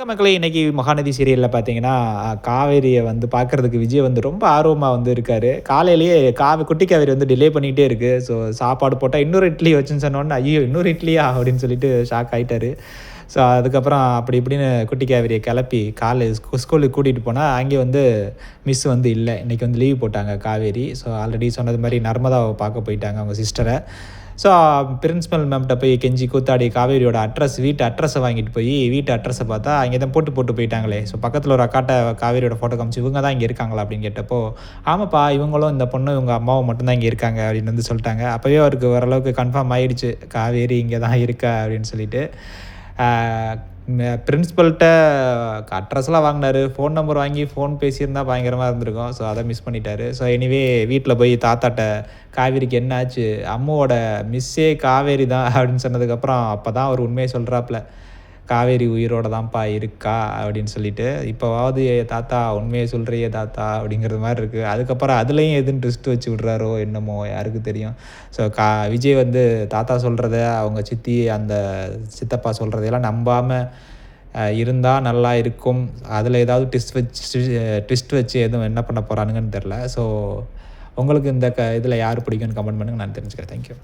வணக்கம் மக்களே! இன்னைக்கு மகாநதி சீரியல்ல பார்த்தீங்கன்னா, காவேரிய வந்து பார்க்கறதுக்கு விஜய் வந்து ரொம்ப ஆர்வமா வந்து இருக்காரு. காலையிலேயே குட்டி காவேரி வந்து டிலே பண்ணிட்டே இருக்கு. ஸோ சாப்பாடு போட்டா இன்னொரு இட்லி வச்சுன்னு சொன்னோனே, "ஐயய்யோ! இன்னொரு இட்லியா?" அப்படின்னு சொல்லிட்டு ஷாக் ஆயிட்டாரு. ஸோ அதுக்கப்புறம் அப்படி இப்படின்னு குட்டி காவேரிய கெளப்பி ஸ்கூலுக்கு கூட்டிட்டு போனா, அங்கே வந்து மிஸ் வந்து இல்ல. இன்னைக்கு வந்து லீவ் போட்டாங்க காவேரி. ஸோ ஆல்ரெடி சொன்னது மாரி நர்மதாவ பார்க்க போயிட்டாங்க அவங்க சிஸ்டர. ஸோ பிரின்சிபல் மேம்ட்ட போய் கெஞ்சி கூத்தாடி காவேரியோட வீட்டு அட்ரஸ வாங்கிட்டு போய் வீட்டு அட்ரஸ பார்த்தா, அங்கே தான் போட்டு போயிட்டாங்களே. ஸோ பக்கத்தில ஒரு அக்காட்ட காவேரியோட ஃபோட்டோ காமிச்சு, "இவங்க தான் இங்க இருக்காங்களா?" அப்படின்னு கேட்டப்போ, "ஆமாப்பா, இவங்களும் இந்த பொண்ணும் இவங்க அம்மாவும் மட்டும் தான் இங்க இருக்காங்க." அப்படின்னு வந்து சொல்ட்டாங்க. அப்பவே அவருக்கு ஓரளவுக்கு கன்ஃபார்ம் ஆயிடுச்சு. காவேரி இங்க தான் இருக்கா அப்படின்னு சொல்லிட்டு. ஆ பிரின்சிபல்ட்ட அட்ரஸ்லாம் வாங்குனாரு. ஃபோன் நம்பர் வாங்கி ஃபோன் பேசியிருந்தா பயங்கரமா இருந்திருக்கும். ஸோ அத மிஸ் பண்ணிட்டாரு. ஸோ எனிவே வீட்ல போய் தாத்தாட்ட "காவேரிக்கு என்ன ஆச்சு? அம்முவோட மிஸ்ஸே காவேரி தான்" அப்படின்னு சொன்னதுக்கப்புறம் அப்பதான் அவரு உண்மைய சொல்றாப்ல. "காவேரி உயிரோட தான்ப்பா இருக்கா" அப்படின்னு சொல்லிட்டு. "இப்பவாவது தாத்தா உண்மைய சொல்றியே தாத்தா" அப்படிங்கிற மாரி இருக்கு. அதுக்கப்புறம் அதுலயும் எதுவும் ட்விஸ்ட் வச்சு விடுறாரோ என்னமோ யாருக்கு தெரியும். ஸோ விஜய் வந்து தாத்தா சொல்றத, அவங்க சித்தி அந்த சித்தப்பா சொல்றதையெல்லாம் நம்பாம இருந்தா நல்லா இருக்கும். அதில ஏதாவது ட்விஸ்ட் வச்சு எதுவும் என்ன பண்ண போறானுங்கன்னு தெரியல. ஸோ உங்களுக்கு இந்த இதில யார் பிடிக்கும்னு கமெண்ட் பண்ணுங்க. நான் தெரிஞ்சுக்கிறேன். Thank you.